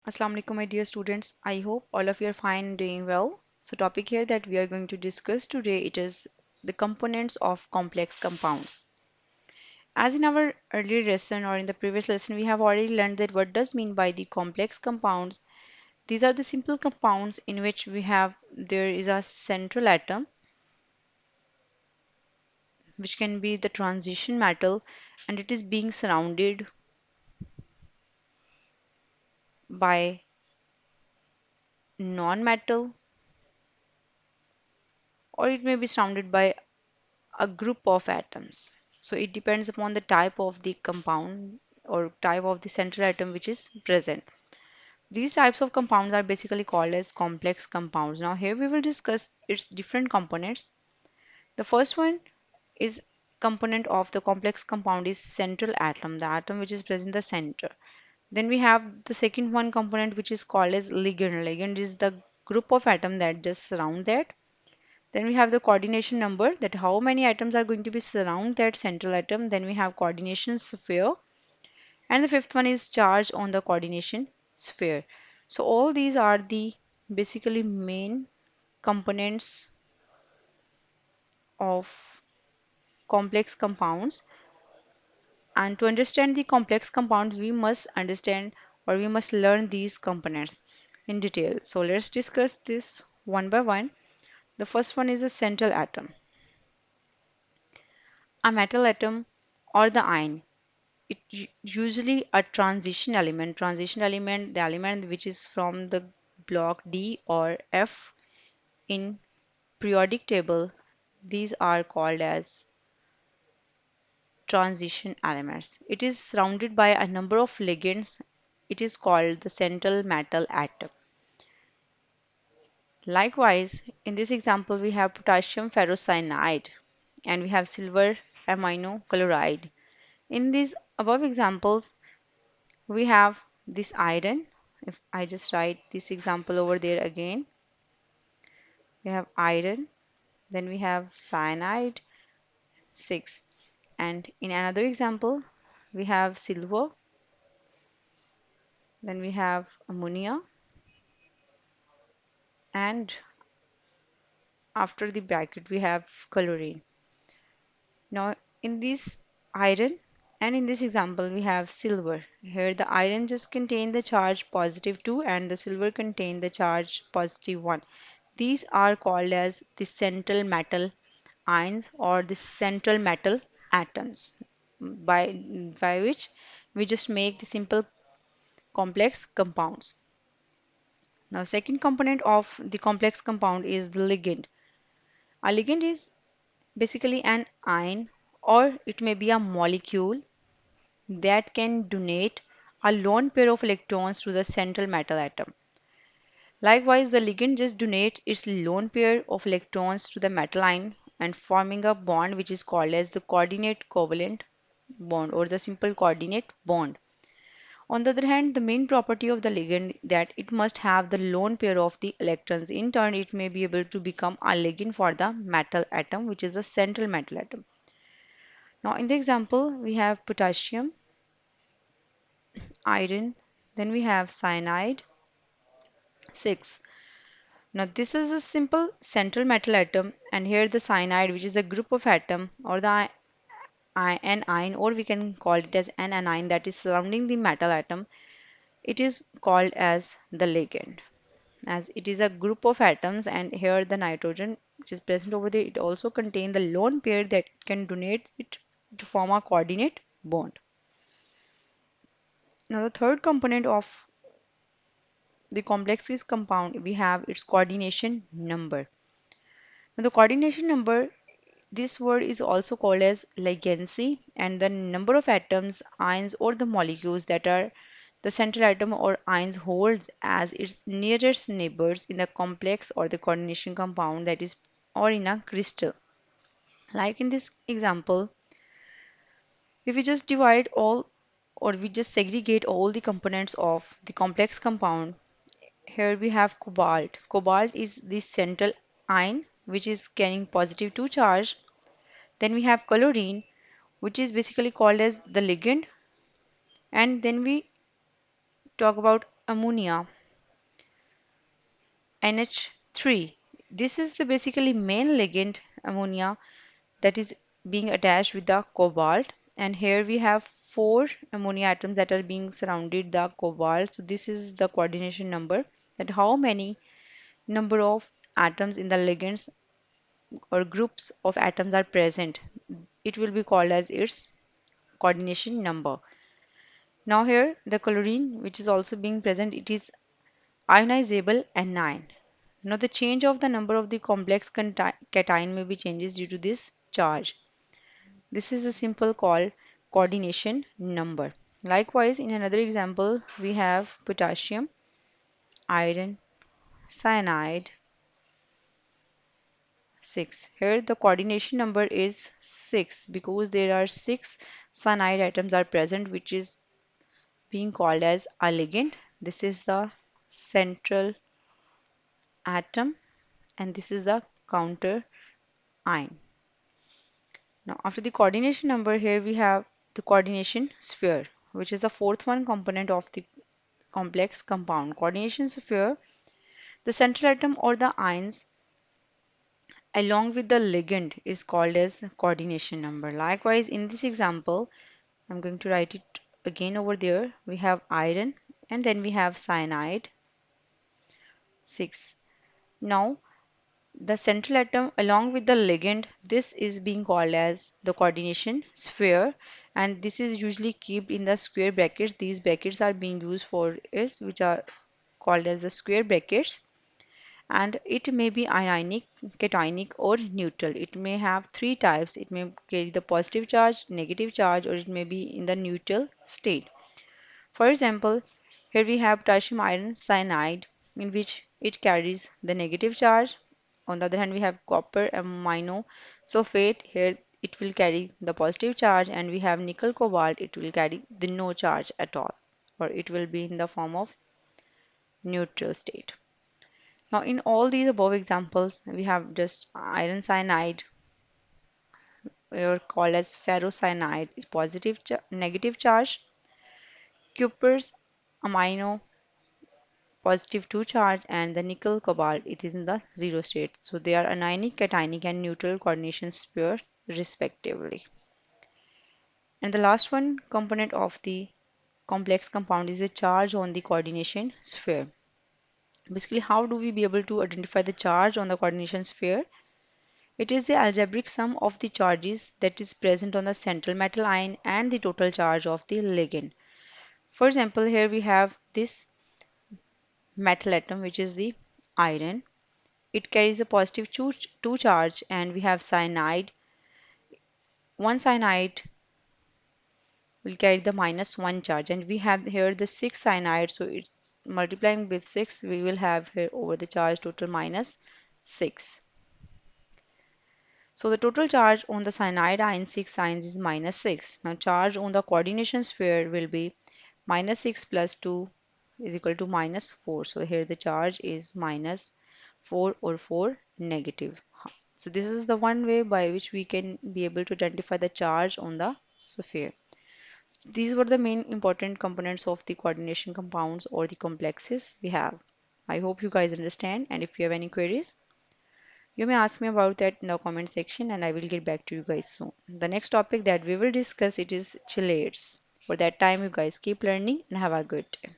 Assalamu alaikum, my dear students. I hope all of you are fine and doing well. So, topic here that we are going to discuss today it is the components of complex compounds. As in our earlier lesson or in the previous lesson, we have already learned that what does mean by the complex compounds. These are the simple compounds in which there is a central atom, which can be the transition metal, and it is being surrounded by non-metal, or it may be surrounded by a group of atoms. So it depends upon the type of the compound or type of the central atom which is present. These types of compounds are basically called as complex compounds. Now here we will discuss its different components. The first one is component of the complex compound is central atom, the atom which is present in the center. Then we have the second one component which is called as ligand. Ligand is the group of atom that just surround that. Then we have the coordination number, that how many atoms are going to be surround that central atom. Then we have coordination sphere. And the fifth one is charge on the coordination sphere. So all these are the basically main components of complex compounds. And to understand the complex compounds, we must understand or we must learn these components in detail. So let's discuss this one by one. The first one is a central atom. A metal atom or the ion, usually a transition element, the element which is from the block D or F in periodic table. These are called as transition elements. It is surrounded by a number of ligands. It is called the central metal atom. Likewise, in this example, we have potassium ferrocyanide and we have silver amino chloride. In these above examples, we have this iron. If I just write this example over there again, we have iron, then we have cyanide 6, and in another example we have silver, then we have ammonia, and after the bracket we have chlorine. Now in this iron and in this example we have silver. Here the iron just contain the charge positive 2 and the silver contain the charge positive 1. These are called as the central metal ions or the central metal atoms, by which we just make the simple complex compounds. Now second component of the complex compound is the ligand. A ligand is basically an ion or it may be a molecule that can donate a lone pair of electrons to the central metal atom. Likewise, the ligand just donates its lone pair of electrons to the metal ion and forming a bond which is called as the coordinate covalent bond or the simple coordinate bond. On the other hand, the main property of the ligand that it must have the lone pair of the electrons. In turn, it may be able to become a ligand for the metal atom, which is a central metal atom. Now, in the example, we have potassium, iron, then we have cyanide, 6. Now, this is a simple central metal atom, and here the cyanide, which is a group of atom, or the anion, or we can call it as an anion that is surrounding the metal atom. It is called as the ligand, as it is a group of atoms, and here the nitrogen which is present over there, it also contains the lone pair that can donate it to form a coordinate bond. Now, the third component of the complex compound, we have its coordination number. Now, the coordination number, this word is also called as ligancy, and the number of atoms, ions, or the molecules that are the central atom or ions holds as its nearest neighbors in the complex or the coordination compound, that is, or in a crystal. Like in this example, if we just divide all or we just segregate all the components of the complex compound, here we have cobalt. Cobalt is the central ion which is carrying positive 2 charge. Then we have chlorine, which is basically called as the ligand. And then we talk about ammonia NH3. This is the basically main ligand ammonia that is being attached with the cobalt, and here we have four ammonia atoms that are being surrounded the cobalt. So this is the coordination number, that how many number of atoms in the ligands or groups of atoms are present. It will be called as its coordination number. Now here the chlorine which is also being present, it is ionizable anion. Now the change of the number of the complex cation may be changes due to this charge. This is a simple called coordination number. Likewise, in another example, we have potassium, iron, cyanide, 6. Here the coordination number is 6 because there are 6 cyanide atoms are present, which is being called as a ligand. This is the central atom and this is the counter ion. Now, after the coordination number, here we have the coordination sphere, which is the fourth one component of the complex compound. Coordination sphere, the central atom or the ions along with the ligand is called as the coordination number. Likewise, in this example, I'm going to write it again over there. We have iron and then we have cyanide, 6. Now, the central atom along with the ligand, this is being called as the coordination sphere, and this is usually kept in the square brackets. These brackets are being used for is which are called as the square brackets, and it may be ionic, cationic or neutral. It may have three types. It may carry the positive charge, negative charge, or it may be in the neutral state. For example, here we have potassium iron cyanide in which it carries the negative charge. On the other hand, we have copper amino sulfate. Here it will carry the positive charge, and we have nickel cobalt. It will carry the no charge at all, or it will be in the form of neutral state. Now, in all these above examples, we have just iron cyanide, or called as ferrocyanide, is positive, negative charge. Copper's amino positive 2 charge, and the nickel cobalt, it is in the zero state. So they are anionic, cationic, and neutral coordination sphere respectively. And the last one component of the complex compound is the charge on the coordination sphere. Basically, how do we be able to identify the charge on the coordination sphere? It is the algebraic sum of the charges that is present on the central metal ion and the total charge of the ligand. For example, here we have this metal atom, which is the iron. It carries a positive 2 charge, and we have cyanide. One cyanide will carry the minus 1 charge, and we have here the 6 cyanide, so it's multiplying with 6, we will have here over the charge total minus 6. So the total charge on the cyanide ion 6 ions is minus 6. Now charge on the coordination sphere will be minus 6 plus 2 is equal to minus 4. So here the charge is minus 4 or 4 negative. So this is the one way by which we can be able to identify the charge on the sphere. These were the main important components of the coordination compounds or the complexes we have. I hope you guys understand, and if you have any queries, you may ask me about that in the comment section and I will get back to you guys soon. The next topic that we will discuss it is chelates. For that time, you guys keep learning and have a good day.